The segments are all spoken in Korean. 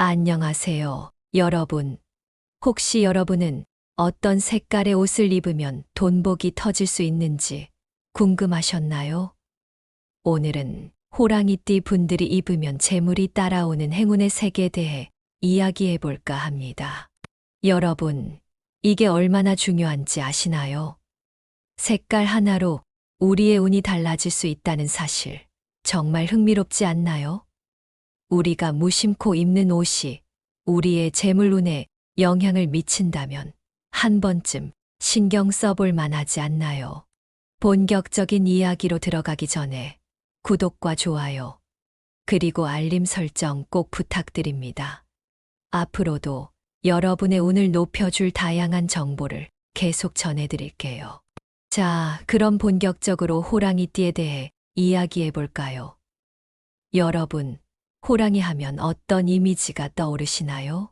안녕하세요, 여러분. 혹시 여러분은 어떤 색깔의 옷을 입으면 돈복이 터질 수 있는지 궁금하셨나요? 오늘은 호랑이띠 분들이 입으면 재물이 따라오는 행운의 색에 대해 이야기해 볼까 합니다. 여러분, 이게 얼마나 중요한지 아시나요? 색깔 하나로 우리의 운이 달라질 수 있다는 사실, 정말 흥미롭지 않나요? 우리가 무심코 입는 옷이 우리의 재물운에 영향을 미친다면 한 번쯤 신경 써볼 만하지 않나요? 본격적인 이야기로 들어가기 전에 구독과 좋아요, 그리고 알림 설정 꼭 부탁드립니다. 앞으로도 여러분의 운을 높여줄 다양한 정보를 계속 전해드릴게요. 자, 그럼 본격적으로 호랑이띠에 대해 이야기해 볼까요? 여러분, 호랑이 하면 어떤 이미지가 떠오르시나요?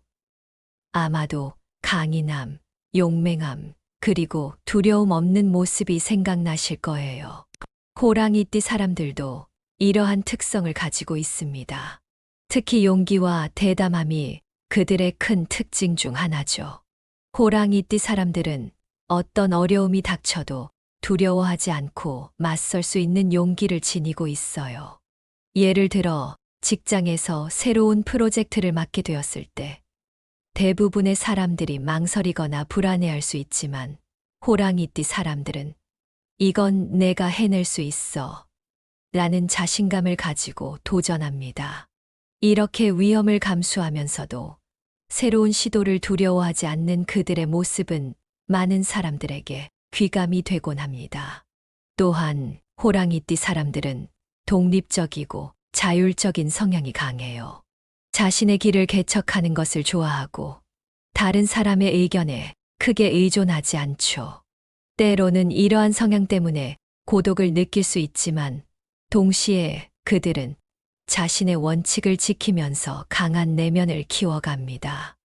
아마도 강인함, 용맹함, 그리고 두려움 없는 모습이 생각나실 거예요. 호랑이띠 사람들도 이러한 특성을 가지고 있습니다. 특히 용기와 대담함이 그들의 큰 특징 중 하나죠. 호랑이띠 사람들은 어떤 어려움이 닥쳐도 두려워하지 않고 맞설 수 있는 용기를 지니고 있어요. 예를 들어 직장에서 새로운 프로젝트를 맡게 되었을 때 대부분의 사람들이 망설이거나 불안해할 수 있지만 호랑이띠 사람들은 이건 내가 해낼 수 있어 라는 자신감을 가지고 도전합니다. 이렇게 위험을 감수하면서도 새로운 시도를 두려워하지 않는 그들의 모습은 많은 사람들에게 귀감이 되곤 합니다. 또한 호랑이띠 사람들은 독립적이고 자율적인 성향이 강해요. 자신의 길을 개척하는 것을 좋아하고 다른 사람의 의견에 크게 의존하지 않죠. 때로는 이러한 성향 때문에 고독을 느낄 수 있지만 동시에 그들은 자신의 원칙을 지키면서 강한 내면을 키워갑니다.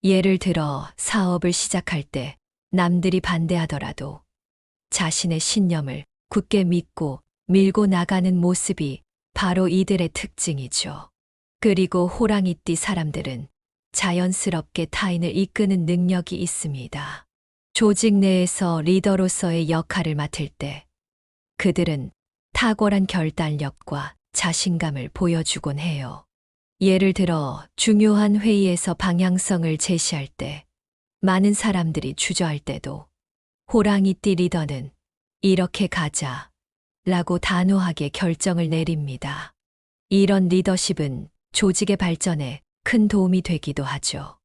예를 들어 사업을 시작할 때 남들이 반대하더라도 자신의 신념을 굳게 믿고 밀고 나가는 모습이 바로 이들의 특징이죠. 그리고 호랑이띠 사람들은 자연스럽게 타인을 이끄는 능력이 있습니다. 조직 내에서 리더로서의 역할을 맡을 때 그들은 탁월한 결단력과 자신감을 보여주곤 해요. 예를 들어 중요한 회의에서 방향성을 제시할 때 많은 사람들이 주저할 때도 호랑이띠 리더는 이렇게 가자 라고 단호하게 결정을 내립니다. 이런 리더십은 조직의 발전에 큰 도움이 되기도 하죠.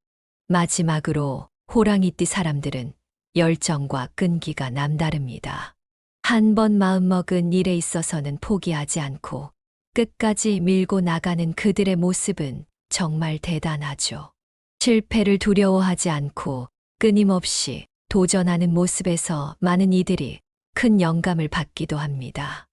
마지막으로 호랑이띠 사람들은 열정과 끈기가 남다릅니다. 한 번 마음먹은 일에 있어서는 포기하지 않고 끝까지 밀고 나가는 그들의 모습은 정말 대단하죠. 실패를 두려워하지 않고 끊임없이 도전하는 모습에서 많은 이들이 큰 영감을 받기도 합니다.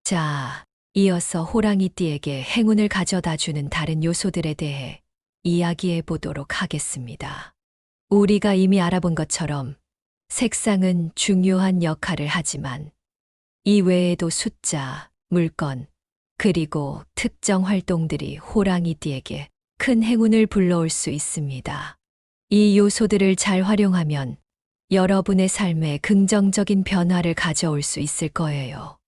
자, 이어서 호랑이띠에게 행운을 가져다 주는 다른 요소들에 대해 이야기해 보도록 하겠습니다. 우리가 이미 알아본 것처럼 색상은 중요한 역할을 하지만 이 외에도 숫자, 물건, 그리고 특정 활동들이 호랑이띠에게 큰 행운을 불러올 수 있습니다. 이 요소들을 잘 활용하면 여러분의 삶에 긍정적인 변화를 가져올 수 있을 거예요.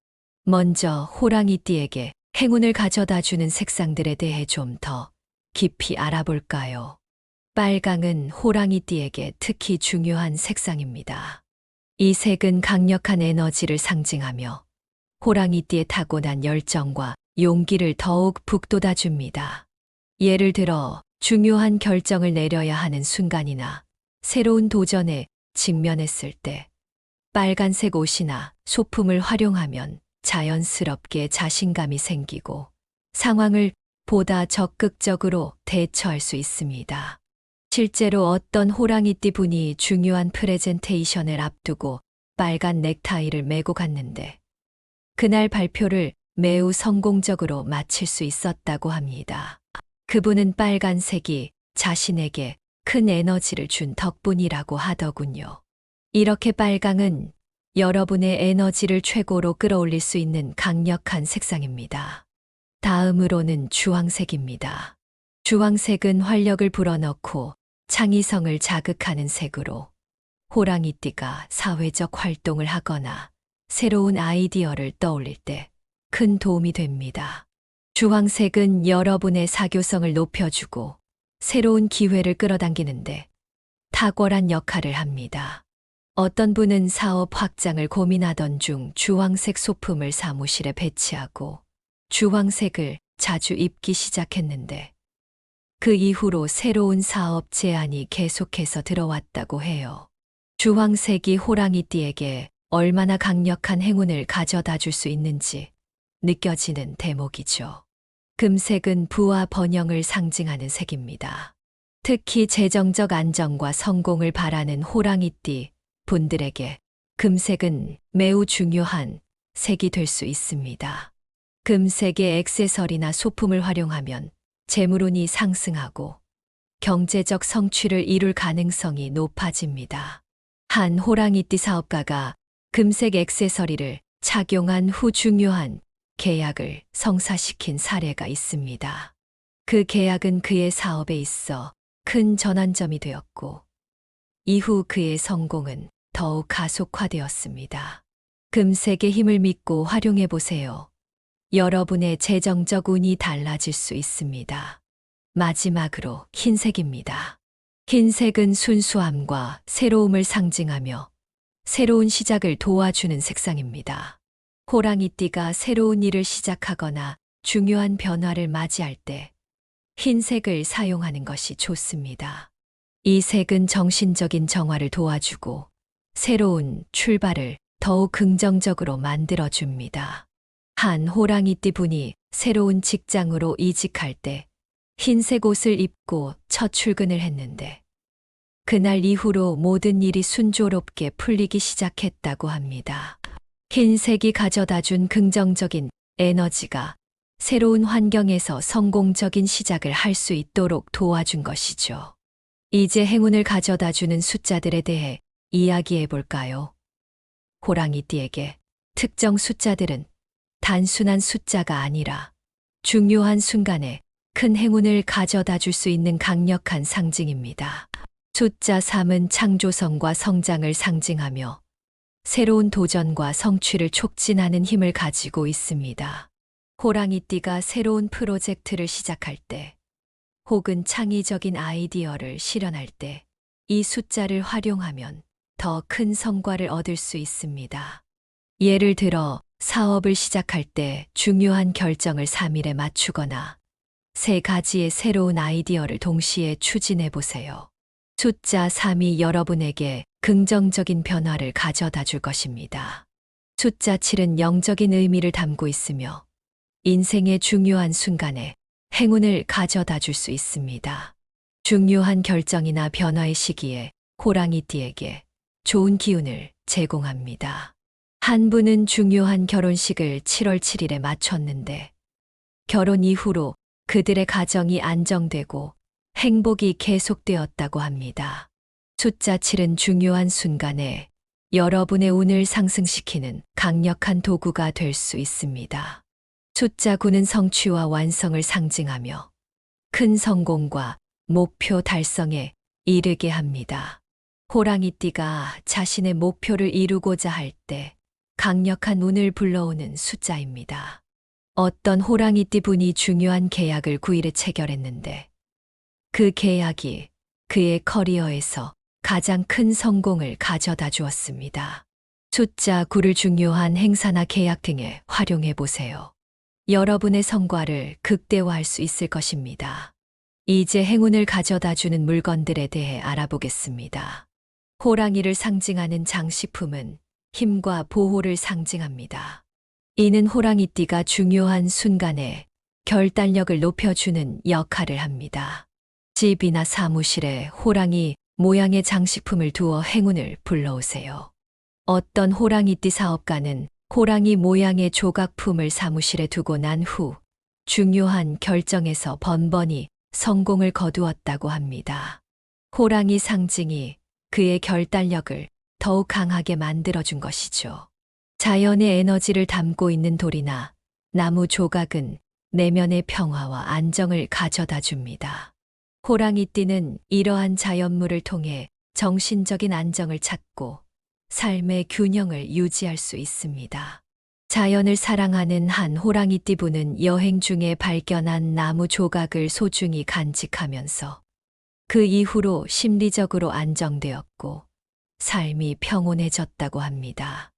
먼저 호랑이띠에게 행운을 가져다 주는 색상들에 대해 좀 더 깊이 알아볼까요? 빨강은 호랑이띠에게 특히 중요한 색상입니다. 이 색은 강력한 에너지를 상징하며 호랑이띠의 타고난 열정과 용기를 더욱 북돋아 줍니다. 예를 들어 중요한 결정을 내려야 하는 순간이나 새로운 도전에 직면했을 때 빨간색 옷이나 소품을 활용하면 자연스럽게 자신감이 생기고 상황을 보다 적극적으로 대처할 수 있습니다. 실제로 어떤 호랑이띠 분이 중요한 프레젠테이션을 앞두고 빨간 넥타이를 메고 갔는데 그날 발표를 매우 성공적으로 마칠 수 있었다고 합니다. 그분은 빨간색이 자신에게 큰 에너지를 준 덕분이라고 하더군요. 이렇게 빨강은 여러분의 에너지를 최고로 끌어올릴 수 있는 강력한 색상입니다. 다음으로는 주황색입니다. 주황색은 활력을 불어넣고 창의성을 자극하는 색으로 호랑이띠가 사회적 활동을 하거나 새로운 아이디어를 떠올릴 때 큰 도움이 됩니다. 주황색은 여러분의 사교성을 높여주고 새로운 기회를 끌어당기는데 탁월한 역할을 합니다. 어떤 분은 사업 확장을 고민하던 중 주황색 소품을 사무실에 배치하고 주황색을 자주 입기 시작했는데 그 이후로 새로운 사업 제안이 계속해서 들어왔다고 해요. 주황색이 호랑이띠에게 얼마나 강력한 행운을 가져다 줄 수 있는지 느껴지는 대목이죠. 금색은 부와 번영을 상징하는 색입니다. 특히 재정적 안정과 성공을 바라는 호랑이띠 분들에게 금색은 매우 중요한 색이 될 수 있습니다. 금색의 액세서리나 소품을 활용하면 재물운이 상승하고 경제적 성취를 이룰 가능성이 높아집니다. 한 호랑이띠 사업가가 금색 액세서리를 착용한 후 중요한 계약을 성사시킨 사례가 있습니다. 그 계약은 그의 사업에 있어 큰 전환점이 되었고, 이후 그의 성공은 더욱 가속화되었습니다. 금색의 힘을 믿고 활용해 보세요. 여러분의 재정적 운이 달라질 수 있습니다. 마지막으로 흰색입니다. 흰색은 순수함과 새로움을 상징하며 새로운 시작을 도와주는 색상입니다. 호랑이띠가 새로운 일을 시작하거나 중요한 변화를 맞이할 때 흰색을 사용하는 것이 좋습니다. 이 색은 정신적인 정화를 도와주고 새로운 출발을 더욱 긍정적으로 만들어줍니다. 한 호랑이띠 분이 새로운 직장으로 이직할 때 흰색 옷을 입고 첫 출근을 했는데 그날 이후로 모든 일이 순조롭게 풀리기 시작했다고 합니다. 흰색이 가져다 준 긍정적인 에너지가 새로운 환경에서 성공적인 시작을 할 수 있도록 도와준 것이죠. 이제 행운을 가져다 주는 숫자들에 대해 이야기해 볼까요? 호랑이띠에게 특정 숫자들은 단순한 숫자가 아니라 중요한 순간에 큰 행운을 가져다 줄 수 있는 강력한 상징입니다. 숫자 3은 창조성과 성장을 상징하며 새로운 도전과 성취를 촉진하는 힘을 가지고 있습니다. 호랑이띠가 새로운 프로젝트를 시작할 때 혹은 창의적인 아이디어를 실현할 때 이 숫자를 활용하면 더 큰 성과를 얻을 수 있습니다. 예를 들어 사업을 시작할 때 중요한 결정을 3일에 맞추거나 3가지의 새로운 아이디어를 동시에 추진해 보세요. 숫자 3이 여러분에게 긍정적인 변화를 가져다 줄 것입니다. 숫자 7은 영적인 의미를 담고 있으며 인생의 중요한 순간에 행운을 가져다 줄 수 있습니다. 중요한 결정이나 변화의 시기에 호랑이띠에게 좋은 기운을 제공합니다. 한 분은 중요한 결혼식을 7월 7일에 마쳤는데 결혼 이후로 그들의 가정이 안정되고 행복이 계속되었다고 합니다. 숫자 7은 중요한 순간에 여러분의 운을 상승시키는 강력한 도구가 될 수 있습니다. 숫자 9는 성취와 완성을 상징하며 큰 성공과 목표 달성에 이르게 합니다. 호랑이띠가 자신의 목표를 이루고자 할 때 강력한 운을 불러오는 숫자입니다. 어떤 호랑이띠 분이 중요한 계약을 9일에 체결했는데 그 계약이 그의 커리어에서 가장 큰 성공을 가져다 주었습니다. 숫자 9를 중요한 행사나 계약 등에 활용해 보세요. 여러분의 성과를 극대화할 수 있을 것입니다. 이제 행운을 가져다 주는 물건들에 대해 알아보겠습니다. 호랑이를 상징하는 장식품은 힘과 보호를 상징합니다. 이는 호랑이띠가 중요한 순간에 결단력을 높여주는 역할을 합니다. 집이나 사무실에 호랑이 모양의 장식품을 두어 행운을 불러오세요. 어떤 호랑이띠 사업가는 호랑이 모양의 조각품을 사무실에 두고 난 후 중요한 결정에서 번번이 성공을 거두었다고 합니다. 호랑이 상징이 그의 결단력을 더욱 강하게 만들어준 것이죠. 자연의 에너지를 담고 있는 돌이나 나무 조각은 내면의 평화와 안정을 가져다 줍니다. 호랑이띠는 이러한 자연물을 통해 정신적인 안정을 찾고 삶의 균형을 유지할 수 있습니다. 자연을 사랑하는 한 호랑이띠 부는 여행 중에 발견한 나무 조각을 소중히 간직하면서 그 이후로 심리적으로 안정되었고 삶이 평온해졌다고 합니다.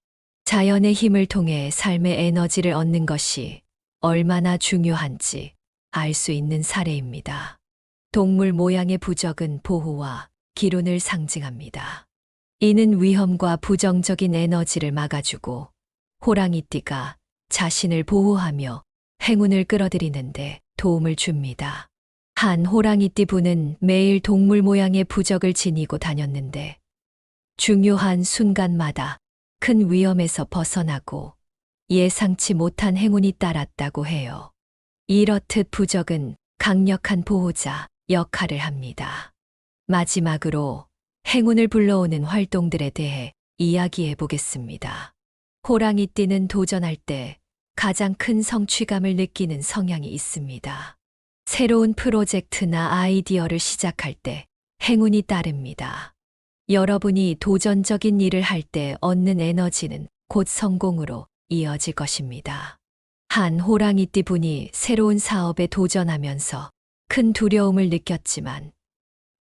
자연의 힘을 통해 삶의 에너지를 얻는 것이 얼마나 중요한지 알 수 있는 사례입니다. 동물 모양의 부적은 보호와 기운을 상징합니다. 이는 위험과 부정적인 에너지를 막아주고 호랑이띠가 자신을 보호하며 행운을 끌어들이는데 도움을 줍니다. 한 호랑이띠 부는 매일 동물 모양의 부적을 지니고 다녔는데 중요한 순간마다 큰 위험에서 벗어나고 예상치 못한 행운이 따랐다고 해요. 이렇듯 부적은 강력한 보호자 역할을 합니다. 마지막으로 행운을 불러오는 활동들에 대해 이야기해 보겠습니다. 호랑이띠는 도전할 때 가장 큰 성취감을 느끼는 성향이 있습니다. 새로운 프로젝트나 아이디어를 시작할 때 행운이 따릅니다. 여러분이 도전적인 일을 할 때 얻는 에너지는 곧 성공으로 이어질 것입니다. 한 호랑이띠 분이 새로운 사업에 도전하면서 큰 두려움을 느꼈지만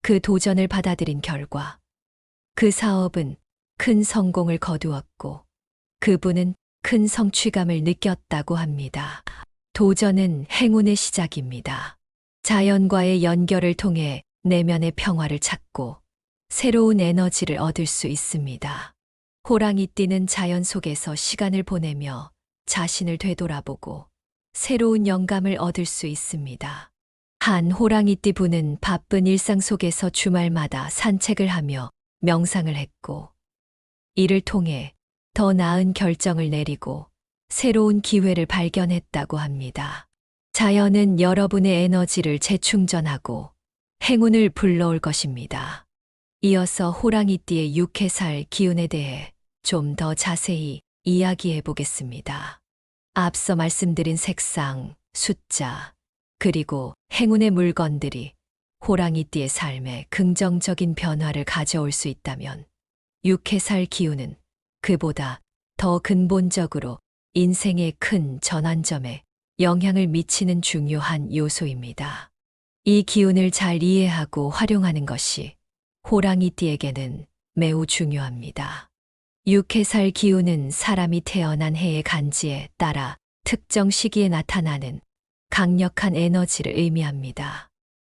그 도전을 받아들인 결과 그 사업은 큰 성공을 거두었고 그분은 큰 성취감을 느꼈다고 합니다. 도전은 행운의 시작입니다. 자연과의 연결을 통해 내면의 평화를 찾고 새로운 에너지를 얻을 수 있습니다. 호랑이띠는 자연 속에서 시간을 보내며 자신을 되돌아보고 새로운 영감을 얻을 수 있습니다. 한 호랑이띠 부는 바쁜 일상 속에서 주말마다 산책을 하며 명상을 했고 이를 통해 더 나은 결정을 내리고 새로운 기회를 발견했다고 합니다. 자연은 여러분의 에너지를 재충전하고 행운을 불러올 것입니다. 이어서 호랑이띠의 육해살 기운에 대해 좀 더 자세히 이야기해 보겠습니다. 앞서 말씀드린 색상, 숫자, 그리고 행운의 물건들이 호랑이띠의 삶에 긍정적인 변화를 가져올 수 있다면 육해살 기운은 그보다 더 근본적으로 인생의 큰 전환점에 영향을 미치는 중요한 요소입니다. 이 기운을 잘 이해하고 활용하는 것이 호랑이띠에게는 매우 중요합니다. 육해살 기운은 사람이 태어난 해의 간지에 따라 특정 시기에 나타나는 강력한 에너지를 의미합니다.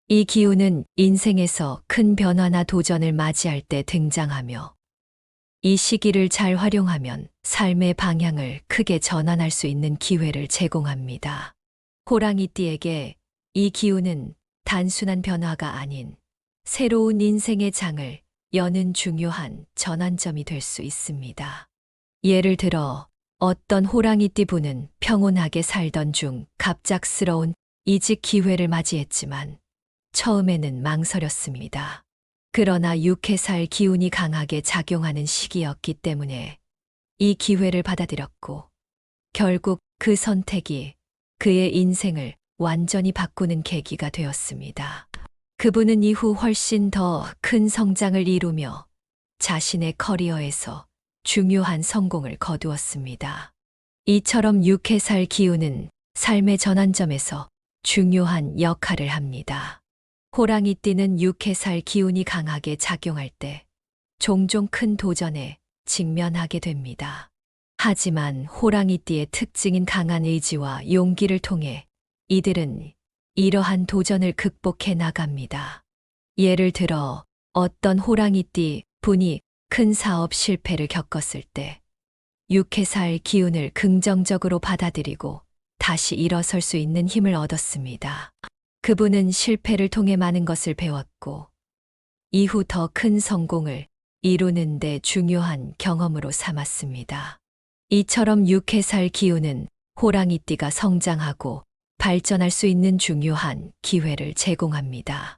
이 기운은 인생에서 큰 변화나 도전을 맞이할 때 등장하며 이 시기를 잘 활용하면 삶의 방향을 크게 전환할 수 있는 기회를 제공합니다. 호랑이띠에게 이 기운은 단순한 변화가 아닌 새로운 인생의 장을 여는 중요한 전환점이 될 수 있습니다. 예를 들어 어떤 호랑이띠 부는 평온하게 살던 중 갑작스러운 이직 기회를 맞이했지만 처음에는 망설였습니다. 그러나 육해살 기운이 강하게 작용하는 시기였기 때문에 이 기회를 받아들였고 결국 그 선택이 그의 인생을 완전히 바꾸는 계기가 되었습니다. 그분은 이후 훨씬 더 큰 성장을 이루며 자신의 커리어에서 중요한 성공을 거두었습니다. 이처럼 육해살 기운은 삶의 전환점에서 중요한 역할을 합니다. 호랑이띠는 육해살 기운이 강하게 작용할 때 종종 큰 도전에 직면하게 됩니다. 하지만 호랑이띠의 특징인 강한 의지와 용기를 통해 이들은 이러한 도전을 극복해 나갑니다. 예를 들어 어떤 호랑이띠 분이 큰 사업 실패를 겪었을 때 육해살 기운을 긍정적으로 받아들이고 다시 일어설 수 있는 힘을 얻었습니다. 그분은 실패를 통해 많은 것을 배웠고 이후 더 큰 성공을 이루는 데 중요한 경험으로 삼았습니다. 이처럼 육해살 기운은 호랑이띠가 성장하고 발전할 수 있는 중요한 기회를 제공합니다.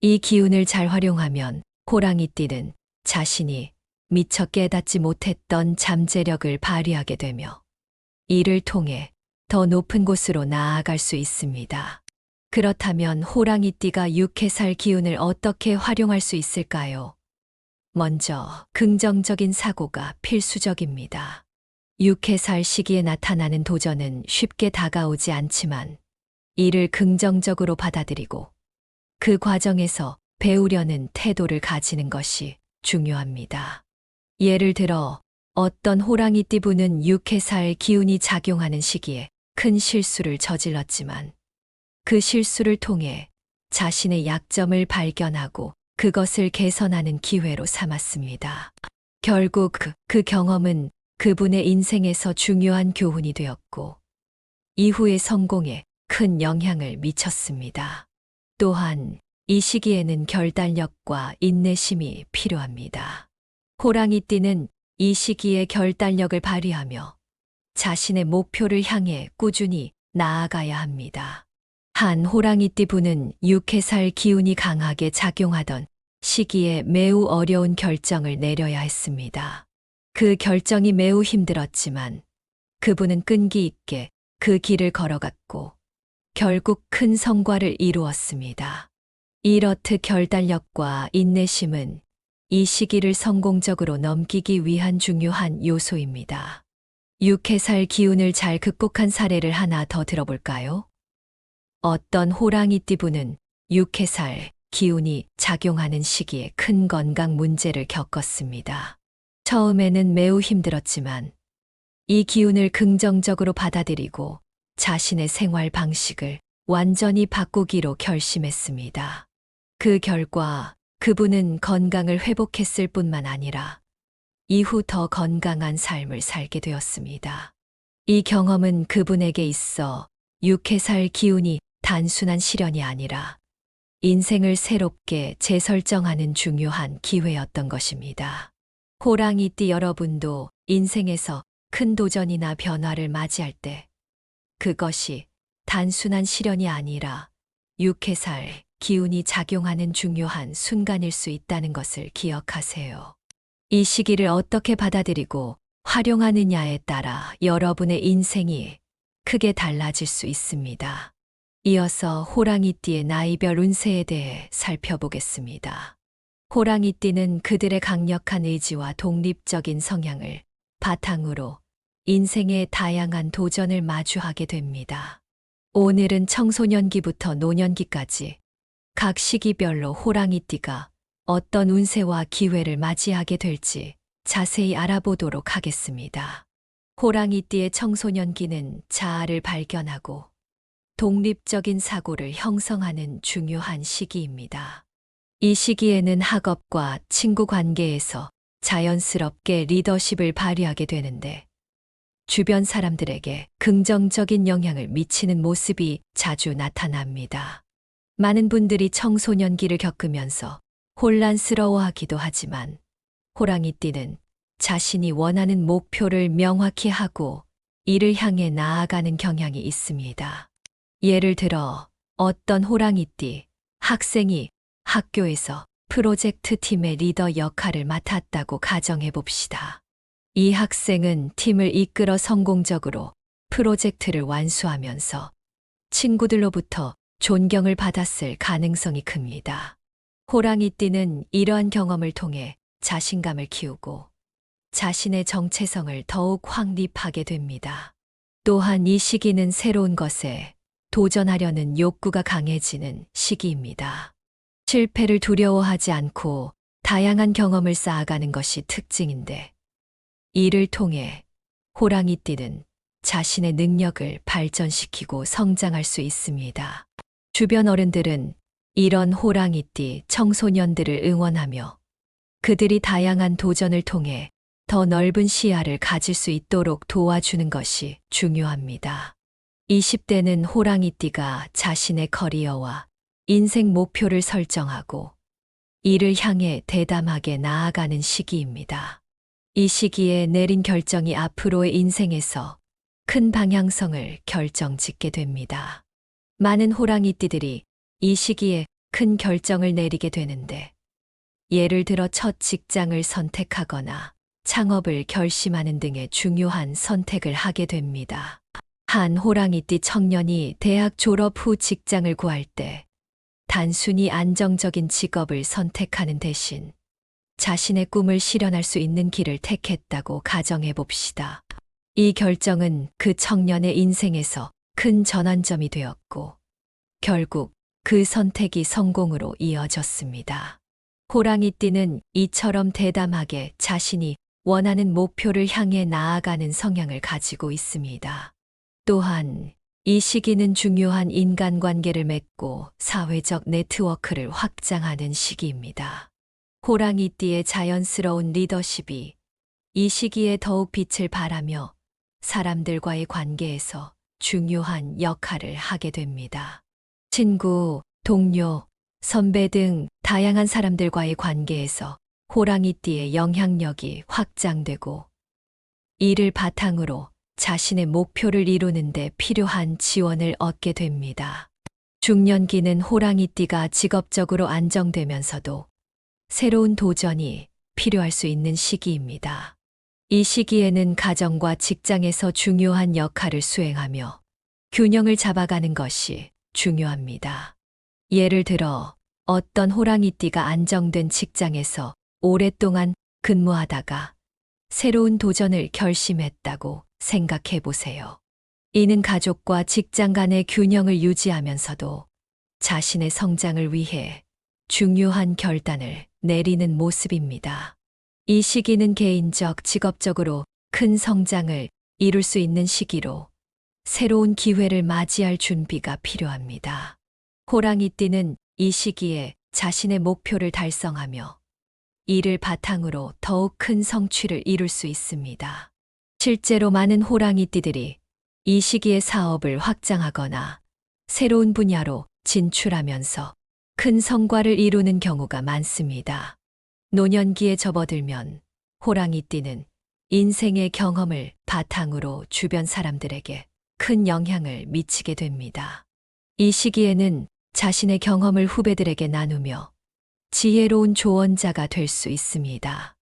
이 기운을 잘 활용하면 호랑이띠는 자신이 미처 깨닫지 못했던 잠재력을 발휘하게 되며 이를 통해 더 높은 곳으로 나아갈 수 있습니다. 그렇다면 호랑이띠가 육해살 기운을 어떻게 활용할 수 있을까요? 먼저 긍정적인 사고가 필수적입니다. 육해살 시기에 나타나는 도전은 쉽게 다가오지 않지만 이를 긍정적으로 받아들이고 그 과정에서 배우려는 태도를 가지는 것이 중요합니다. 예를 들어 어떤 호랑이띠 분은 육해살 기운이 작용하는 시기에 큰 실수를 저질렀지만 그 실수를 통해 자신의 약점을 발견하고 그것을 개선하는 기회로 삼았습니다. 결국 그 경험은 그분의 인생에서 중요한 교훈이 되었고 이후의 성공에 큰 영향을 미쳤습니다. 또한 이 시기에는 결단력과 인내심이 필요합니다. 호랑이띠는 이 시기에 결단력을 발휘하며 자신의 목표를 향해 꾸준히 나아가야 합니다. 한 호랑이띠 분은 육해살 기운이 강하게 작용하던 시기에 매우 어려운 결정을 내려야 했습니다. 그 결정이 매우 힘들었지만 그분은 끈기 있게 그 길을 걸어갔고 결국 큰 성과를 이루었습니다. 이렇듯 결단력과 인내심은 이 시기를 성공적으로 넘기기 위한 중요한 요소입니다. 육해살 기운을 잘 극복한 사례를 하나 더 들어볼까요? 어떤 호랑이띠 분은 육해살 기운이 작용하는 시기에 큰 건강 문제를 겪었습니다. 처음에는 매우 힘들었지만 이 기운을 긍정적으로 받아들이고 자신의 생활 방식을 완전히 바꾸기로 결심했습니다. 그 결과 그분은 건강을 회복했을 뿐만 아니라 이후 더 건강한 삶을 살게 되었습니다. 이 경험은 그분에게 있어 육해살 기운이 단순한 시련이 아니라 인생을 새롭게 재설정하는 중요한 기회였던 것입니다. 호랑이띠 여러분도 인생에서 큰 도전이나 변화를 맞이할 때 그것이 단순한 시련이 아니라 육해살 기운이 작용하는 중요한 순간일 수 있다는 것을 기억하세요. 이 시기를 어떻게 받아들이고 활용하느냐에 따라 여러분의 인생이 크게 달라질 수 있습니다. 이어서 호랑이띠의 나이별 운세에 대해 살펴보겠습니다. 호랑이띠는 그들의 강력한 의지와 독립적인 성향을 바탕으로 인생의 다양한 도전을 마주하게 됩니다. 오늘은 청소년기부터 노년기까지 각 시기별로 호랑이띠가 어떤 운세와 기회를 맞이하게 될지 자세히 알아보도록 하겠습니다. 호랑이띠의 청소년기는 자아를 발견하고 독립적인 사고를 형성하는 중요한 시기입니다. 이 시기에는 학업과 친구 관계에서 자연스럽게 리더십을 발휘하게 되는데 주변 사람들에게 긍정적인 영향을 미치는 모습이 자주 나타납니다. 많은 분들이 청소년기를 겪으면서 혼란스러워하기도 하지만 호랑이띠는 자신이 원하는 목표를 명확히 하고 이를 향해 나아가는 경향이 있습니다. 예를 들어 어떤 호랑이띠 학생이 학교에서 프로젝트 팀의 리더 역할을 맡았다고 가정해 봅시다. 이 학생은 팀을 이끌어 성공적으로 프로젝트를 완수하면서 친구들로부터 존경을 받았을 가능성이 큽니다. 호랑이띠는 이러한 경험을 통해 자신감을 키우고 자신의 정체성을 더욱 확립하게 됩니다. 또한 이 시기는 새로운 것에 도전하려는 욕구가 강해지는 시기입니다. 실패를 두려워하지 않고 다양한 경험을 쌓아가는 것이 특징인데 이를 통해 호랑이띠는 자신의 능력을 발전시키고 성장할 수 있습니다. 주변 어른들은 이런 호랑이띠 청소년들을 응원하며 그들이 다양한 도전을 통해 더 넓은 시야를 가질 수 있도록 도와주는 것이 중요합니다. 20대는 호랑이띠가 자신의 커리어와 인생 목표를 설정하고 이를 향해 대담하게 나아가는 시기입니다. 이 시기에 내린 결정이 앞으로의 인생에서 큰 방향성을 결정짓게 됩니다. 많은 호랑이띠들이 이 시기에 큰 결정을 내리게 되는데 예를 들어 첫 직장을 선택하거나 창업을 결심하는 등의 중요한 선택을 하게 됩니다. 한 호랑이띠 청년이 대학 졸업 후 직장을 구할 때 단순히 안정적인 직업을 선택하는 대신 자신의 꿈을 실현할 수 있는 길을 택했다고 가정해 봅시다. 이 결정은 그 청년의 인생에서 큰 전환점이 되었고, 결국 그 선택이 성공으로 이어졌습니다. 호랑이띠는 이처럼 대담하게 자신이 원하는 목표를 향해 나아가는 성향을 가지고 있습니다. 또한 이 시기는 중요한 인간관계를 맺고 사회적 네트워크를 확장하는 시기입니다. 호랑이띠의 자연스러운 리더십이 이 시기에 더욱 빛을 발하며 사람들과의 관계에서 중요한 역할을 하게 됩니다. 친구, 동료, 선배 등 다양한 사람들과의 관계에서 호랑이띠의 영향력이 확장되고 이를 바탕으로 자신의 목표를 이루는 데 필요한 지원을 얻게 됩니다. 중년기는 호랑이띠가 직업적으로 안정되면서도 새로운 도전이 필요할 수 있는 시기입니다. 이 시기에는 가정과 직장에서 중요한 역할을 수행하며 균형을 잡아가는 것이 중요합니다. 예를 들어 어떤 호랑이띠가 안정된 직장에서 오랫동안 근무하다가 새로운 도전을 결심했다고 생각해 보세요. 이는 가족과 직장 간의 균형을 유지하면서도 자신의 성장을 위해 중요한 결단을 내리는 모습입니다. 이 시기는 개인적, 직업적으로 큰 성장을 이룰 수 있는 시기로 새로운 기회를 맞이할 준비가 필요합니다. 호랑이띠는 이 시기에 자신의 목표를 달성하며 이를 바탕으로 더욱 큰 성취를 이룰 수 있습니다. 실제로 많은 호랑이띠들이 이 시기에 사업을 확장하거나 새로운 분야로 진출하면서 큰 성과를 이루는 경우가 많습니다. 노년기에 접어들면 호랑이띠는 인생의 경험을 바탕으로 주변 사람들에게 큰 영향을 미치게 됩니다. 이 시기에는 자신의 경험을 후배들에게 나누며 지혜로운 조언자가 될 수 있습니다.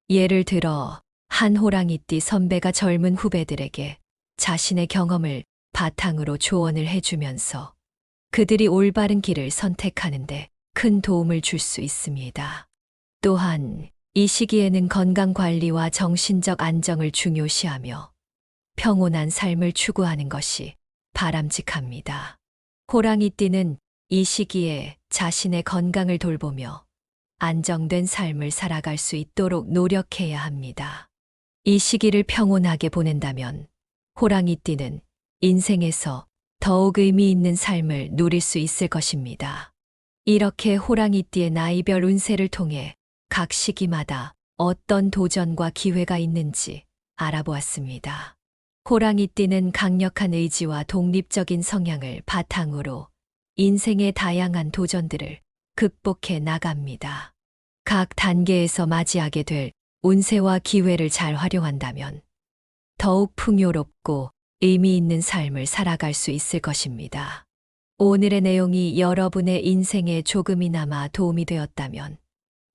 예를 들어 한 호랑이띠 선배가 젊은 후배들에게 자신의 경험을 바탕으로 조언을 해주면서 그들이 올바른 길을 선택하는데 큰 도움을 줄 수 있습니다. 또한 이 시기에는 건강 관리와 정신적 안정을 중요시하며 평온한 삶을 추구하는 것이 바람직합니다. 호랑이띠는 이 시기에 자신의 건강을 돌보며 안정된 삶을 살아갈 수 있도록 노력해야 합니다. 이 시기를 평온하게 보낸다면 호랑이띠는 인생에서 더욱 의미 있는 삶을 누릴 수 있을 것입니다. 이렇게 호랑이띠의 나이별 운세를 통해 각 시기마다 어떤 도전과 기회가 있는지 알아보았습니다. 호랑이띠는 강력한 의지와 독립적인 성향을 바탕으로 인생의 다양한 도전들을 극복해 나갑니다. 각 단계에서 맞이하게 될 운세와 기회를 잘 활용한다면 더욱 풍요롭고 의미 있는 삶을 살아갈 수 있을 것입니다. 오늘의 내용이 여러분의 인생에 조금이나마 도움이 되었다면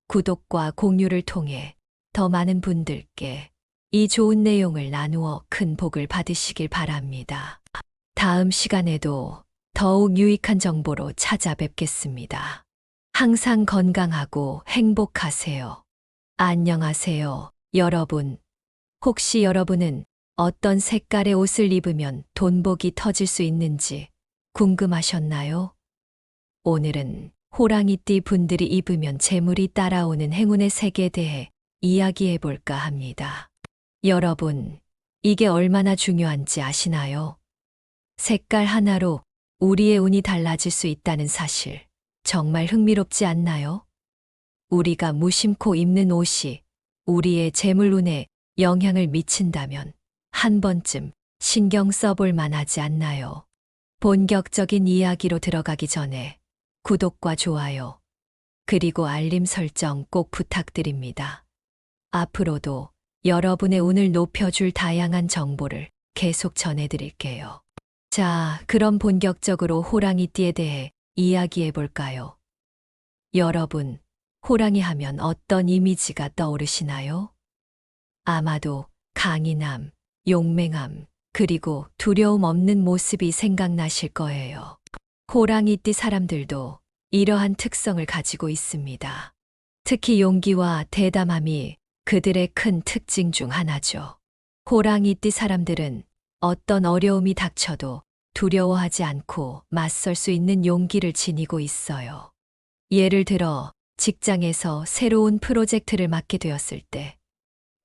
구독과 공유를 통해 더 많은 분들께 이 좋은 내용을 나누어 큰 복을 받으시길 바랍니다. 다음 시간에도 더욱 유익한 정보로 찾아뵙겠습니다. 항상 건강하고 행복하세요. 안녕하세요, 여러분. 혹시 여러분은 어떤 색깔의 옷을 입으면 돈복이 터질 수 있는지 궁금하셨나요? 오늘은 호랑이띠 분들이 입으면 재물이 따라오는 행운의 색에 대해 이야기해 볼까 합니다. 여러분, 이게 얼마나 중요한지 아시나요? 색깔 하나로 우리의 운이 달라질 수 있다는 사실, 정말 흥미롭지 않나요? 우리가 무심코 입는 옷이 우리의 재물운에 영향을 미친다면 한 번쯤 신경 써볼 만하지 않나요? 본격적인 이야기로 들어가기 전에 구독과 좋아요, 그리고 알림 설정 꼭 부탁드립니다. 앞으로도 여러분의 운을 높여줄 다양한 정보를 계속 전해드릴게요. 자, 그럼 본격적으로 호랑이띠에 대해 이야기해 볼까요? 여러분, 호랑이 하면 어떤 이미지가 떠오르시나요? 아마도 강인함, 용맹함, 그리고 두려움 없는 모습이 생각나실 거예요. 호랑이띠 사람들도 이러한 특성을 가지고 있습니다. 특히 용기와 대담함이 그들의 큰 특징 중 하나죠. 호랑이띠 사람들은 어떤 어려움이 닥쳐도 두려워하지 않고 맞설 수 있는 용기를 지니고 있어요. 예를 들어 직장에서 새로운 프로젝트를 맡게 되었을 때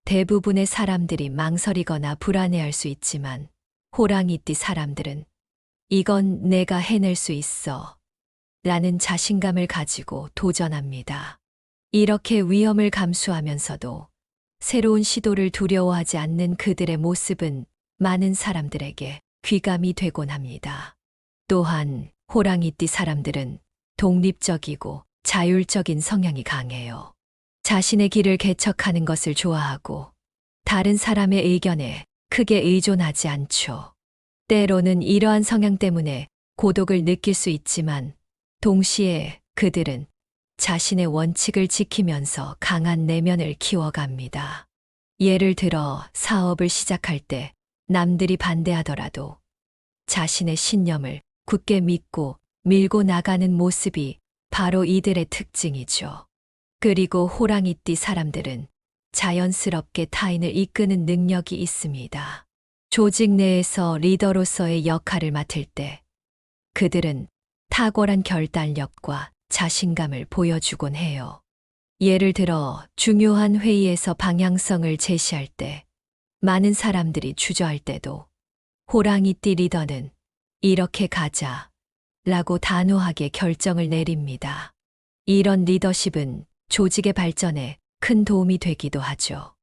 대부분의 사람들이 망설이거나 불안해할 수 있지만 호랑이띠 사람들은 이건 내가 해낼 수 있어 라는 자신감을 가지고 도전합니다. 이렇게 위험을 감수하면서도 새로운 시도를 두려워하지 않는 그들의 모습은 많은 사람들에게 귀감이 되곤 합니다. 또한 호랑이띠 사람들은 독립적이고 자율적인 성향이 강해요. 자신의 길을 개척하는 것을 좋아하고 다른 사람의 의견에 크게 의존하지 않죠. 때로는 이러한 성향 때문에 고독을 느낄 수 있지만 동시에 그들은 자신의 원칙을 지키면서 강한 내면을 키워갑니다. 예를 들어 사업을 시작할 때 남들이 반대하더라도 자신의 신념을 굳게 믿고 밀고 나가는 모습이 바로 이들의 특징이죠. 그리고 호랑이띠 사람들은 자연스럽게 타인을 이끄는 능력이 있습니다. 조직 내에서 리더로서의 역할을 맡을 때 그들은 탁월한 결단력과 자신감을 보여주곤 해요. 예를 들어 중요한 회의에서 방향성을 제시할 때 많은 사람들이 주저할 때도 호랑이띠 리더는 이렇게 가자 라고 단호하게 결정을 내립니다. 이런 리더십은 조직의 발전에 큰 도움이 되기도 하죠.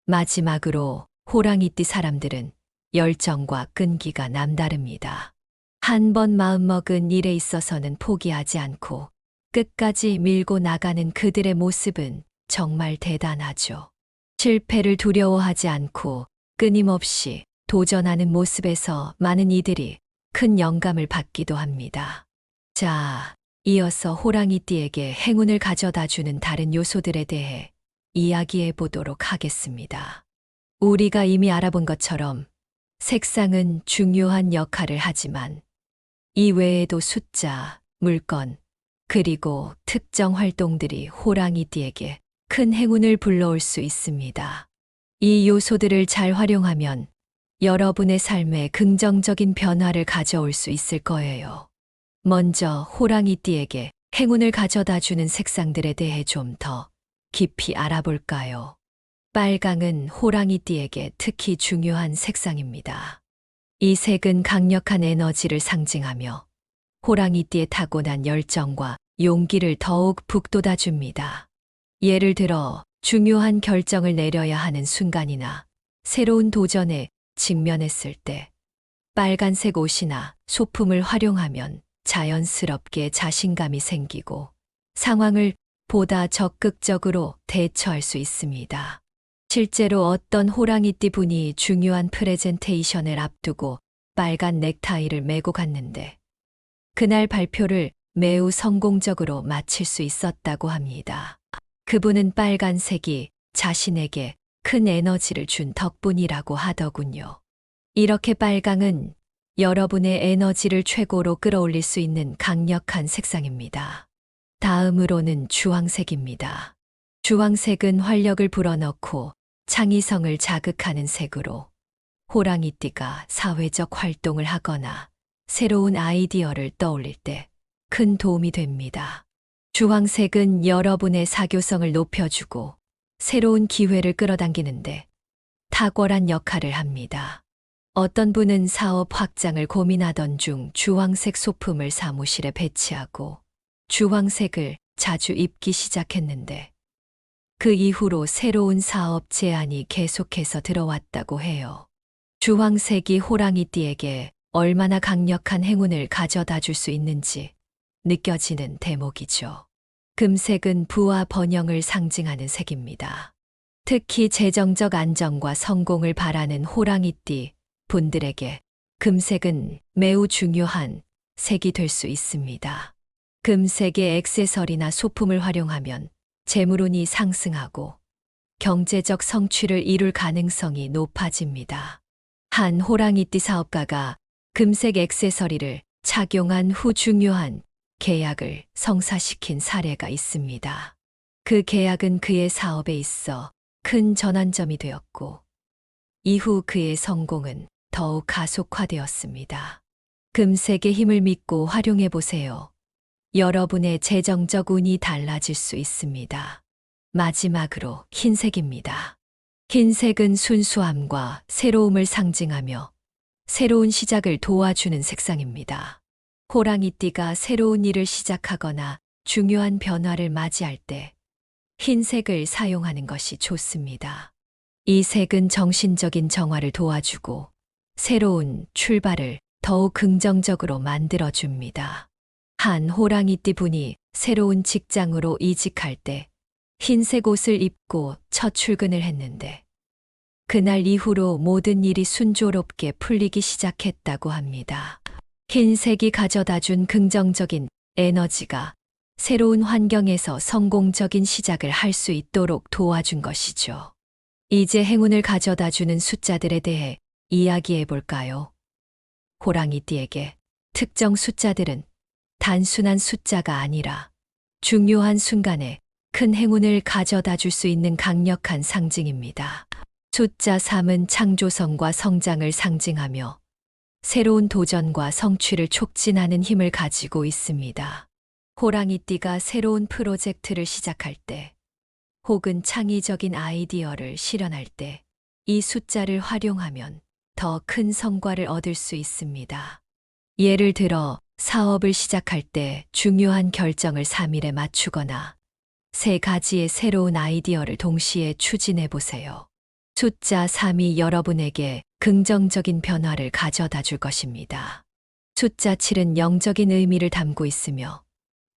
마지막으로 호랑이띠 사람들은 열정과 끈기가 남다릅니다. 한 번 마음먹은 일에 있어서는 포기하지 않고 끝까지 밀고 나가는 그들의 모습은 정말 대단하죠. 실패를 두려워하지 않고 끊임없이 도전하는 모습에서 많은 이들이 큰 영감을 받기도 합니다. 자, 이어서 호랑이띠에게 행운을 가져다 주는 다른 요소들에 대해 이야기해 보도록 하겠습니다. 우리가 이미 알아본 것처럼 색상은 중요한 역할을 하지만 이 외에도 숫자, 물건, 그리고 특정 활동들이 호랑이띠에게 큰 행운을 불러올 수 있습니다. 이 요소들을 잘 활용하면 여러분의 삶에 긍정적인 변화를 가져올 수 있을 거예요. 먼저 호랑이띠에게 행운을 가져다 주는 색상들에 대해 좀 더 깊이 알아볼까요? 빨강은 호랑이띠에게 특히 중요한 색상입니다. 이 색은 강력한 에너지를 상징하며 호랑이띠의 타고난 열정과 용기를 더욱 북돋아 줍니다. 예를 들어 중요한 결정을 내려야 하는 순간이나 새로운 도전에 직면했을 때 빨간색 옷이나 소품을 활용하면 자연스럽게 자신감이 생기고 상황을 보다 적극적으로 대처할 수 있습니다. 실제로 어떤 호랑이띠 분이 중요한 프레젠테이션을 앞두고 빨간 넥타이를 메고 갔는데 그날 발표를 매우 성공적으로 마칠 수 있었다고 합니다. 그분은 빨간색이 자신에게 큰 에너지를 준 덕분이라고 하더군요. 이렇게 빨강은 여러분의 에너지를 최고로 끌어올릴 수 있는 강력한 색상입니다. 다음으로는 주황색입니다. 주황색은 활력을 불어넣고 창의성을 자극하는 색으로 호랑이띠가 사회적 활동을 하거나 새로운 아이디어를 떠올릴 때 큰 도움이 됩니다. 주황색은 여러분의 사교성을 높여주고 새로운 기회를 끌어당기는데 탁월한 역할을 합니다. 어떤 분은 사업 확장을 고민하던 중 주황색 소품을 사무실에 배치하고 주황색을 자주 입기 시작했는데 그 이후로 새로운 사업 제안이 계속해서 들어왔다고 해요. 주황색이 호랑이띠에게 얼마나 강력한 행운을 가져다 줄 수 있는지 느껴지는 대목이죠. 금색은 부와 번영을 상징하는 색입니다. 특히 재정적 안정과 성공을 바라는 호랑이띠 분들에게 금색은 매우 중요한 색이 될 수 있습니다. 금색의 액세서리나 소품을 활용하면 재물운이 상승하고 경제적 성취를 이룰 가능성이 높아집니다. 한 호랑이띠 사업가가 금색 액세서리를 착용한 후 중요한 계약을 성사시킨 사례가 있습니다. 그 계약은 그의 사업에 있어 큰 전환점이 되었고, 이후 그의 성공은 더욱 가속화되었습니다. 금색의 힘을 믿고 활용해 보세요. 여러분의 재정적 운이 달라질 수 있습니다. 마지막으로 흰색입니다. 흰색은 순수함과 새로움을 상징하며 새로운 시작을 도와주는 색상입니다. 호랑이띠가 새로운 일을 시작하거나 중요한 변화를 맞이할 때 흰색을 사용하는 것이 좋습니다. 이 색은 정신적인 정화를 도와주고 새로운 출발을 더욱 긍정적으로 만들어줍니다. 한 호랑이띠 분이 새로운 직장으로 이직할 때 흰색 옷을 입고 첫 출근을 했는데, 그날 이후로 모든 일이 순조롭게 풀리기 시작했다고 합니다. 흰색이 가져다 준 긍정적인 에너지가 새로운 환경에서 성공적인 시작을 할 수 있도록 도와준 것이죠. 이제 행운을 가져다 주는 숫자들에 대해 이야기해 볼까요? 호랑이띠에게 특정 숫자들은 단순한 숫자가 아니라 중요한 순간에 큰 행운을 가져다 줄 수 있는 강력한 상징입니다. 숫자 3은 창조성과 성장을 상징하며 새로운 도전과 성취를 촉진하는 힘을 가지고 있습니다. 호랑이띠가 새로운 프로젝트를 시작할 때, 혹은 창의적인 아이디어를 실현할 때, 이 숫자를 활용하면 더 큰 성과를 얻을 수 있습니다. 예를 들어, 사업을 시작할 때 중요한 결정을 3일에 맞추거나 3가지의 새로운 아이디어를 동시에 추진해 보세요. 숫자 3이 여러분에게 긍정적인 변화를 가져다 줄 것입니다. 숫자 7은 영적인 의미를 담고 있으며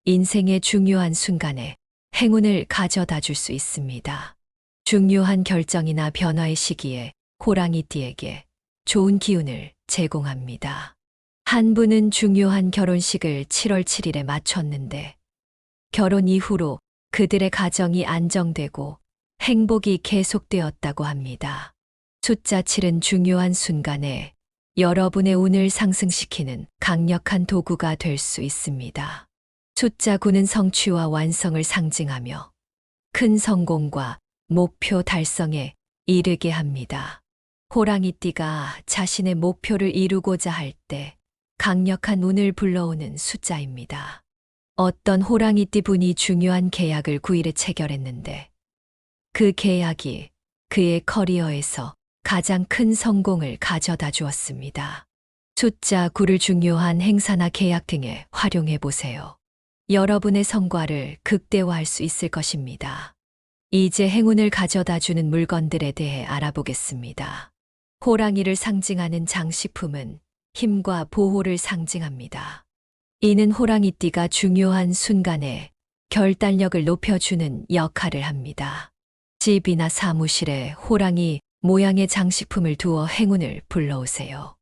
인생의 중요한 순간에 행운을 가져다 줄 수 있습니다. 중요한 결정이나 변화의 시기에 호랑이띠에게 좋은 기운을 제공합니다. 한 분은 중요한 결혼식을 7월 7일에 마쳤는데, 결혼 이후로 그들의 가정이 안정되고 행복이 계속되었다고 합니다. 숫자 7은 중요한 순간에 여러분의 운을 상승시키는 강력한 도구가 될 수 있습니다. 숫자 9는 성취와 완성을 상징하며 큰 성공과 목표 달성에 이르게 합니다. 호랑이띠가 자신의 목표를 이루고자 할 때 강력한 운을 불러오는 숫자입니다. 어떤 호랑이띠 분이 중요한 계약을 9일에 체결했는데, 그 계약이 그의 커리어에서 가장 큰 성공을 가져다 주었습니다. 숫자 9를 중요한 행사나 계약 등에 활용해 보세요. 여러분의 성과를 극대화할 수 있을 것입니다. 이제 행운을 가져다 주는 물건들에 대해 알아보겠습니다. 호랑이를 상징하는 장식품은 힘과 보호를 상징합니다. 이는 호랑이띠가 중요한 순간에 결단력을 높여주는 역할을 합니다. 집이나 사무실에 호랑이 모양의 장식품을 두어 행운을 불러오세요.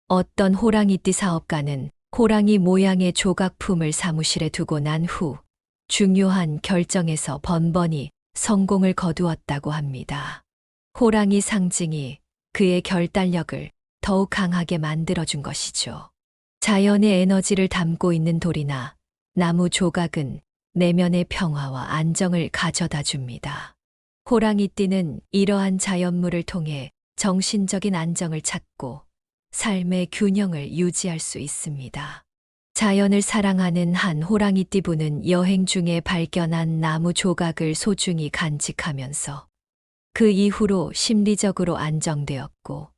어떤 호랑이띠 사업가는 호랑이 모양의 조각품을 사무실에 두고 난 후 중요한 결정에서 번번이 성공을 거두었다고 합니다. 호랑이 상징이 그의 결단력을 더욱 강하게 만들어준 것이죠. 자연의 에너지를 담고 있는 돌이나 나무 조각은 내면의 평화와 안정을 가져다 줍니다. 호랑이띠는 이러한 자연물을 통해 정신적인 안정을 찾고 삶의 균형을 유지할 수 있습니다. 자연을 사랑하는 한 호랑이띠 분은 여행 중에 발견한 나무 조각을 소중히 간직하면서 그 이후로 심리적으로 안정되었고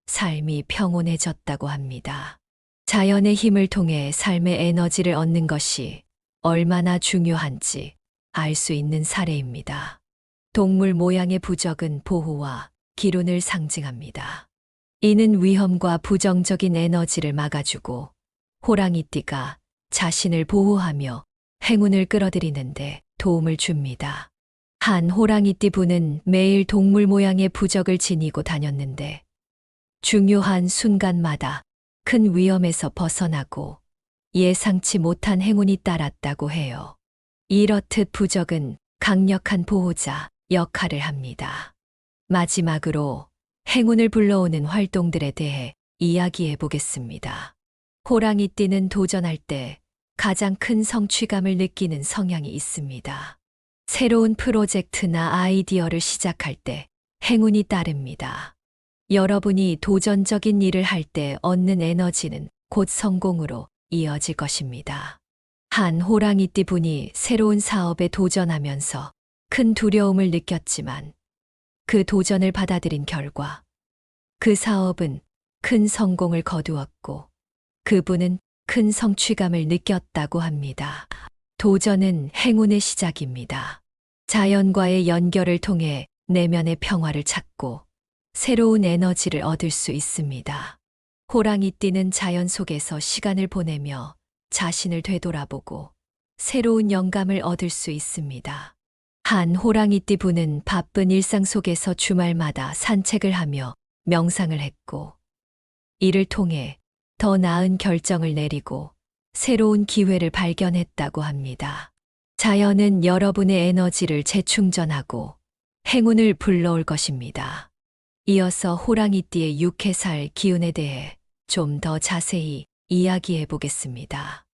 삶이 평온해졌다고 합니다. 자연의 힘을 통해 삶의 에너지를 얻는 것이 얼마나 중요한지 알 수 있는 사례입니다. 동물 모양의 부적은 보호와 기운을 상징합니다. 이는 위험과 부정적인 에너지를 막아주고 호랑이띠가 자신을 보호하며 행운을 끌어들이는데 도움을 줍니다. 한 호랑이띠 분은 매일 동물 모양의 부적을 지니고 다녔는데 중요한 순간마다 큰 위험에서 벗어나고 예상치 못한 행운이 따랐다고 해요. 이렇듯 부적은 강력한 보호자 역할을 합니다. 마지막으로 행운을 불러오는 활동들에 대해 이야기해 보겠습니다. 호랑이띠는 도전할 때 가장 큰 성취감을 느끼는 성향이 있습니다. 새로운 프로젝트나 아이디어를 시작할 때 행운이 따릅니다. 여러분이 도전적인 일을 할 때 얻는 에너지는 곧 성공으로 이어질 것입니다. 한 호랑이띠 분이 새로운 사업에 도전하면서 큰 두려움을 느꼈지만 그 도전을 받아들인 결과 그 사업은 큰 성공을 거두었고 그분은 큰 성취감을 느꼈다고 합니다. 도전은 행운의 시작입니다. 자연과의 연결을 통해 내면의 평화를 찾고 새로운 에너지를 얻을 수 있습니다. 호랑이띠는 자연 속에서 시간을 보내며 자신을 되돌아보고 새로운 영감을 얻을 수 있습니다. 한 호랑이띠 분은 바쁜 일상 속에서 주말마다 산책을 하며 명상을 했고 이를 통해 더 나은 결정을 내리고 새로운 기회를 발견했다고 합니다. 자연은 여러분의 에너지를 재충전하고 행운을 불러올 것입니다. 이어서 호랑이띠의 육해살 기운에 대해 좀 더 자세히 이야기해 보겠습니다.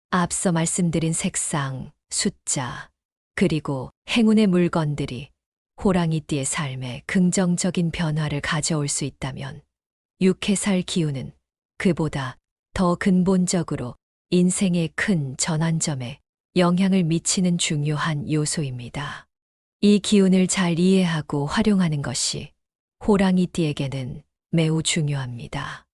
앞서 말씀드린 색상, 숫자, 그리고 행운의 물건들이 호랑이띠의 삶에 긍정적인 변화를 가져올 수 있다면 육해살 기운은 그보다 더 근본적으로 인생의 큰 전환점에 영향을 미치는 중요한 요소입니다. 이 기운을 잘 이해하고 활용하는 것이 호랑이띠에게는 매우 중요합니다.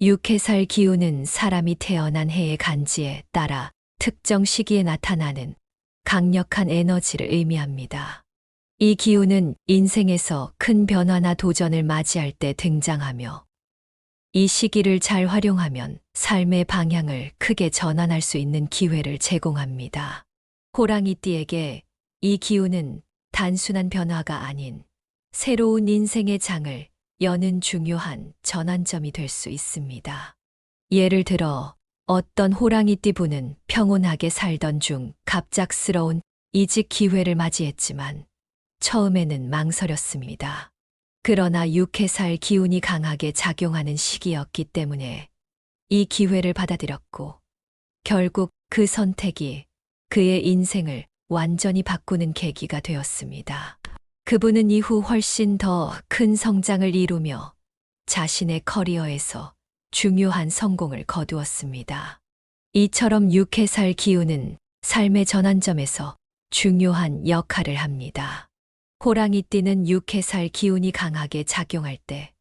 육해살 기운은 사람이 태어난 해의 간지에 따라 특정 시기에 나타나는 강력한 에너지를 의미합니다. 이 기운은 인생에서 큰 변화나 도전을 맞이할 때 등장하며 이 시기를 잘 활용하면 삶의 방향을 크게 전환할 수 있는 기회를 제공합니다. 호랑이띠에게 이 기운은 단순한 변화가 아닌 새로운 인생의 장을 여는 중요한 전환점이 될 수 있습니다. 예를 들어 어떤 호랑이띠 분은 평온하게 살던 중 갑작스러운 이직 기회를 맞이했지만 처음에는 망설였습니다. 그러나 육해살 기운이 강하게 작용하는 시기였기 때문에 이 기회를 받아들였고 결국 그 선택이 그의 인생을 완전히 바꾸는 계기가 되었습니다. 그분은 이후 훨씬 더 큰 성장을 이루며 자신의 커리어에서 중요한 성공을 거두었습니다. 이처럼 육해살 기운은 삶의 전환점에서 중요한 역할을 합니다. 호랑이띠는 육해살 기운이 강하게 작용할 때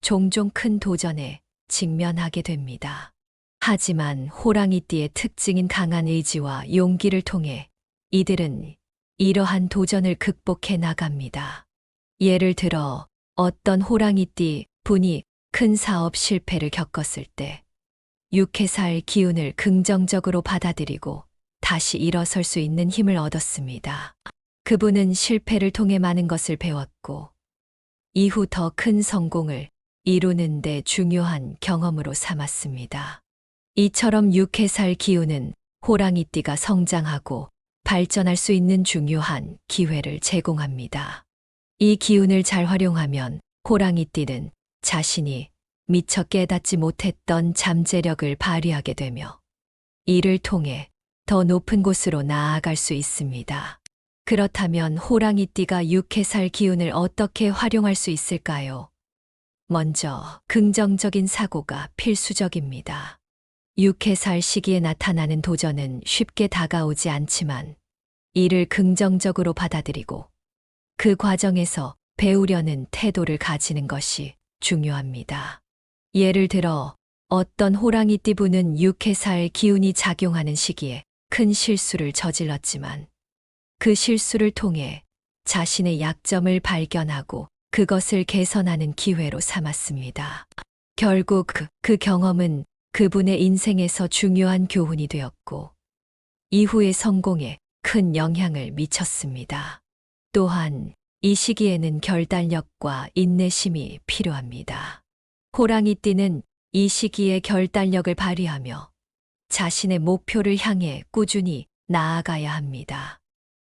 종종 큰 도전에 직면하게 됩니다. 하지만 호랑이띠의 특징인 강한 의지와 용기를 통해 이들은 이러한 도전을 극복해 나갑니다. 예를 들어 어떤 호랑이띠 분이 큰 사업 실패를 겪었을 때 육해살 기운을 긍정적으로 받아들이고 다시 일어설 수 있는 힘을 얻었습니다. 그분은 실패를 통해 많은 것을 배웠고 이후 더 큰 성공을 이루는 데 중요한 경험으로 삼았습니다. 이처럼 육해살 기운은 호랑이띠가 성장하고 발전할 수 있는 중요한 기회를 제공합니다. 이 기운을 잘 활용하면 호랑이띠는 자신이 미처 깨닫지 못했던 잠재력을 발휘하게 되며 이를 통해 더 높은 곳으로 나아갈 수 있습니다. 그렇다면 호랑이띠가 육해살 기운을 어떻게 활용할 수 있을까요? 먼저 긍정적인 사고가 필수적입니다. 육해살 시기에 나타나는 도전은 쉽게 다가오지 않지만 이를 긍정적으로 받아들이고 그 과정에서 배우려는 태도를 가지는 것이 중요합니다. 예를 들어 어떤 호랑이띠 분은 육해살 기운이 작용하는 시기에 큰 실수를 저질렀지만 그 실수를 통해 자신의 약점을 발견하고 그것을 개선하는 기회로 삼았습니다. 결국 그 경험은 그분의 인생에서 중요한 교훈이 되었고 이후의 성공에 큰 영향을 미쳤습니다. 또한 이 시기에는 결단력과 인내심이 필요합니다. 호랑이띠는 이 시기에 결단력을 발휘하며 자신의 목표를 향해 꾸준히 나아가야 합니다.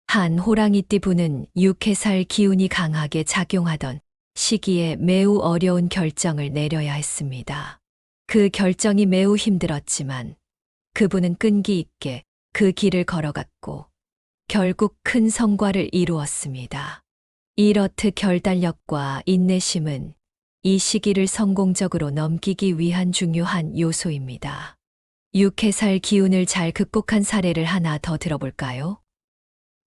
한 호랑이띠 분은 육해살 기운이 강하게 작용하던 시기에 매우 어려운 결정을 내려야 했습니다. 그 결정이 매우 힘들었지만 그분은 끈기 있게 그 길을 걸어갔고 결국 큰 성과를 이루었습니다. 이렇듯 결단력과 인내심은 이 시기를 성공적으로 넘기기 위한 중요한 요소입니다. 육해살 기운을 잘 극복한 사례를 하나 더 들어볼까요?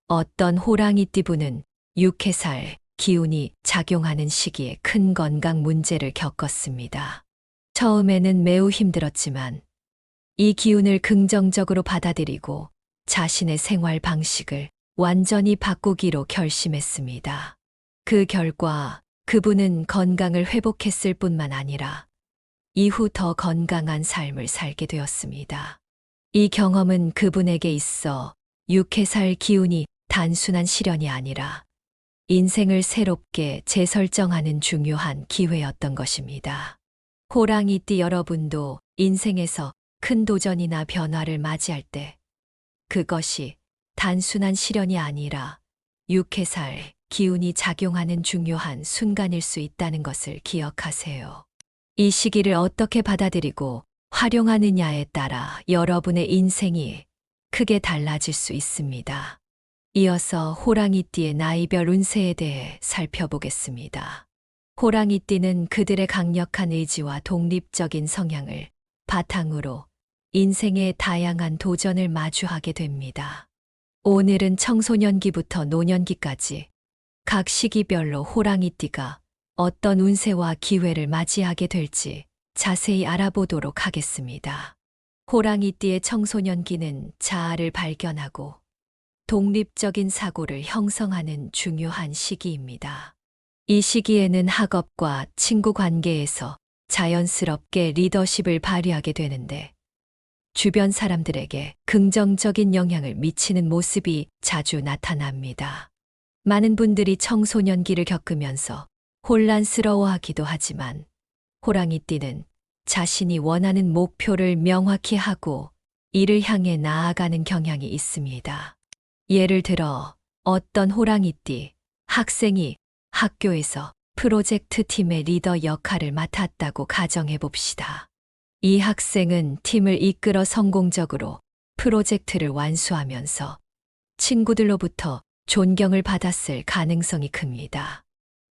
어떤 호랑이띠 분은 육해살 기운이 작용하는 시기에 큰 건강 문제를 겪었습니다. 처음에는 매우 힘들었지만 이 기운을 긍정적으로 받아들이고 자신의 생활 방식을 완전히 바꾸기로 결심했습니다. 그 결과 그분은 건강을 회복했을 뿐만 아니라 이후 더 건강한 삶을 살게 되었습니다. 이 경험은 그분에게 있어 육해살 기운이 단순한 시련이 아니라 인생을 새롭게 재설정하는 중요한 기회였던 것입니다. 호랑이띠 여러분도 인생에서 큰 도전이나 변화를 맞이할 때 그것이 단순한 시련이 아니라 육해살 기운이 작용하는 중요한 순간일 수 있다는 것을 기억하세요. 이 시기를 어떻게 받아들이고 활용하느냐에 따라 여러분의 인생이 크게 달라질 수 있습니다. 이어서 호랑이띠의 나이별 운세에 대해 살펴보겠습니다. 호랑이띠는 그들의 강력한 의지와 독립적인 성향을 바탕으로 인생의 다양한 도전을 마주하게 됩니다. 오늘은 청소년기부터 노년기까지 각 시기별로 호랑이띠가 어떤 운세와 기회를 맞이하게 될지 자세히 알아보도록 하겠습니다. 호랑이띠의 청소년기는 자아를 발견하고 독립적인 사고를 형성하는 중요한 시기입니다. 이 시기에는 학업과 친구 관계에서 자연스럽게 리더십을 발휘하게 되는데 주변 사람들에게 긍정적인 영향을 미치는 모습이 자주 나타납니다. 많은 분들이 청소년기를 겪으면서 혼란스러워하기도 하지만 호랑이띠는 자신이 원하는 목표를 명확히 하고 이를 향해 나아가는 경향이 있습니다. 예를 들어 어떤 호랑이띠 학생이 학교에서 프로젝트 팀의 리더 역할을 맡았다고 가정해 봅시다. 이 학생은 팀을 이끌어 성공적으로 프로젝트를 완수하면서 친구들로부터 존경을 받았을 가능성이 큽니다.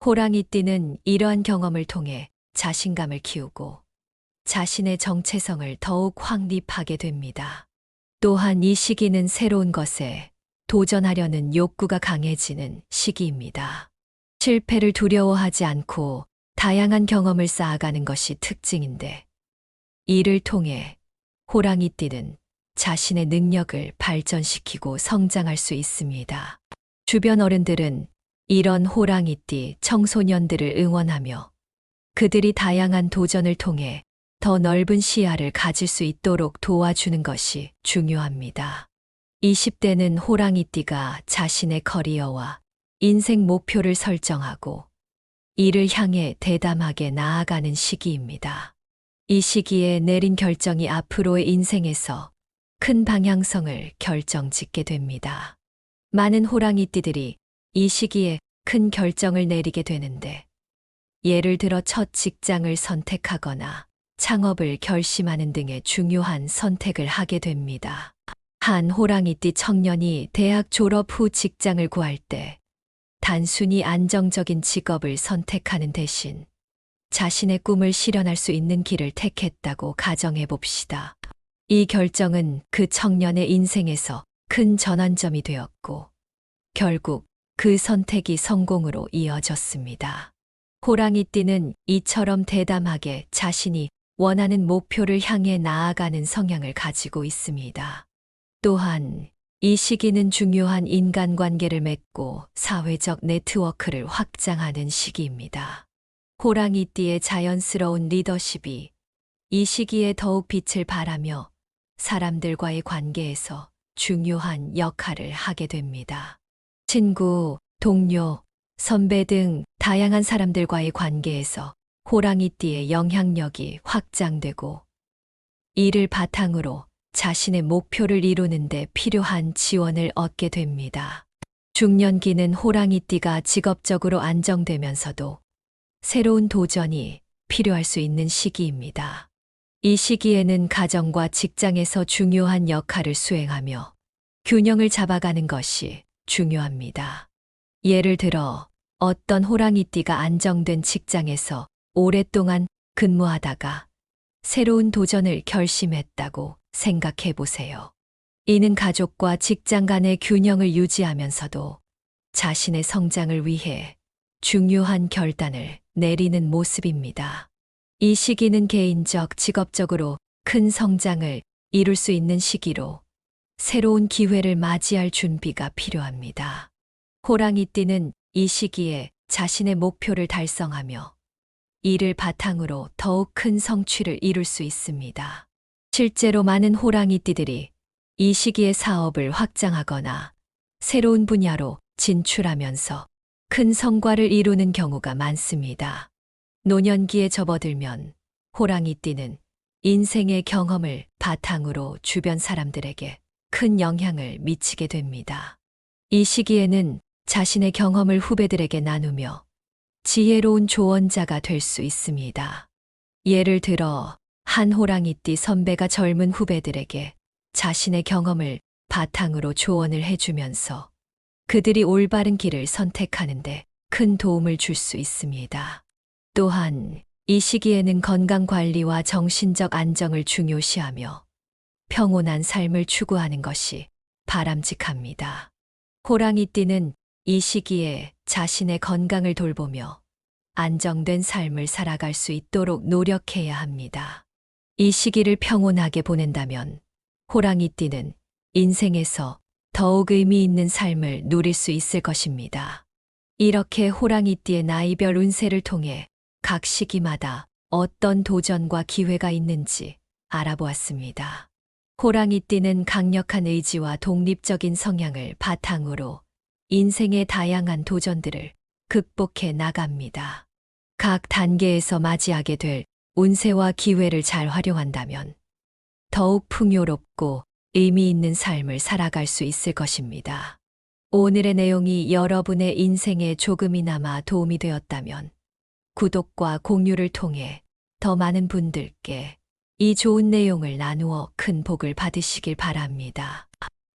호랑이띠는 이러한 경험을 통해 자신감을 키우고 자신의 정체성을 더욱 확립하게 됩니다. 또한 이 시기는 새로운 것에 도전하려는 욕구가 강해지는 시기입니다. 실패를 두려워하지 않고 다양한 경험을 쌓아가는 것이 특징인데 이를 통해 호랑이띠는 자신의 능력을 발전시키고 성장할 수 있습니다. 주변 어른들은 이런 호랑이띠 청소년들을 응원하며 그들이 다양한 도전을 통해 더 넓은 시야를 가질 수 있도록 도와주는 것이 중요합니다. 20대는 호랑이띠가 자신의 커리어와 인생 목표를 설정하고 이를 향해 대담하게 나아가는 시기입니다. 이 시기에 내린 결정이 앞으로의 인생에서 큰 방향성을 결정짓게 됩니다. 많은 호랑이띠들이 이 시기에 큰 결정을 내리게 되는데 예를 들어 첫 직장을 선택하거나 창업을 결심하는 등의 중요한 선택을 하게 됩니다. 한 호랑이띠 청년이 대학 졸업 후 직장을 구할 때 단순히 안정적인 직업을 선택하는 대신 자신의 꿈을 실현할 수 있는 길을 택했다고 가정해 봅시다. 이 결정은 그 청년의 인생에서 큰 전환점이 되었고 결국 그 선택이 성공으로 이어졌습니다. 호랑이띠는 이처럼 대담하게 자신이 원하는 목표를 향해 나아가는 성향을 가지고 있습니다. 또한 이 시기는 중요한 인간관계를 맺고 사회적 네트워크를 확장하는 시기입니다. 호랑이띠의 자연스러운 리더십이 이 시기에 더욱 빛을 발하며 사람들과의 관계에서 중요한 역할을 하게 됩니다. 친구, 동료, 선배 등 다양한 사람들과의 관계에서 호랑이띠의 영향력이 확장되고 이를 바탕으로 자신의 목표를 이루는 데 필요한 지원을 얻게 됩니다. 중년기는 호랑이띠가 직업적으로 안정되면서도 새로운 도전이 필요할 수 있는 시기입니다. 이 시기에는 가정과 직장에서 중요한 역할을 수행하며 균형을 잡아가는 것이 중요합니다. 예를 들어 어떤 호랑이띠가 안정된 직장에서 오랫동안 근무하다가 새로운 도전을 결심했다고 생각해 보세요. 이는 가족과 직장 간의 균형을 유지하면서도 자신의 성장을 위해 중요한 결단을 내리는 모습입니다. 이 시기는 개인적, 직업적으로 큰 성장을 이룰 수 있는 시기로 새로운 기회를 맞이할 준비가 필요합니다. 호랑이띠는 이 시기에 자신의 목표를 달성하며 이를 바탕으로 더욱 큰 성취를 이룰 수 있습니다. 실제로 많은 호랑이띠들이 이 시기에 사업을 확장하거나 새로운 분야로 진출하면서 큰 성과를 이루는 경우가 많습니다. 노년기에 접어들면 호랑이띠는 인생의 경험을 바탕으로 주변 사람들에게 큰 영향을 미치게 됩니다. 이 시기에는 자신의 경험을 후배들에게 나누며 지혜로운 조언자가 될 수 있습니다. 예를 들어 한 호랑이띠 선배가 젊은 후배들에게 자신의 경험을 바탕으로 조언을 해주면서 그들이 올바른 길을 선택하는데 큰 도움을 줄 수 있습니다. 또한 이 시기에는 건강 관리와 정신적 안정을 중요시하며 평온한 삶을 추구하는 것이 바람직합니다. 호랑이띠는 이 시기에 자신의 건강을 돌보며 안정된 삶을 살아갈 수 있도록 노력해야 합니다. 이 시기를 평온하게 보낸다면 호랑이띠는 인생에서 더욱 의미 있는 삶을 누릴 수 있을 것입니다. 이렇게 호랑이띠의 나이별 운세를 통해 각 시기마다 어떤 도전과 기회가 있는지 알아보았습니다. 호랑이띠는 강력한 의지와 독립적인 성향을 바탕으로 인생의 다양한 도전들을 극복해 나갑니다. 각 단계에서 맞이하게 될 운세와 기회를 잘 활용한다면 더욱 풍요롭고 의미 있는 삶을 살아갈 수 있을 것입니다. 오늘의 내용이 여러분의 인생에 조금이나마 도움이 되었다면 구독과 공유를 통해 더 많은 분들께 이 좋은 내용을 나누어 큰 복을 받으시길 바랍니다.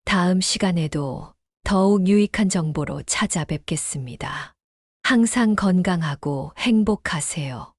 다음 시간에도 더욱 유익한 정보로 찾아뵙겠습니다. 항상 건강하고 행복하세요.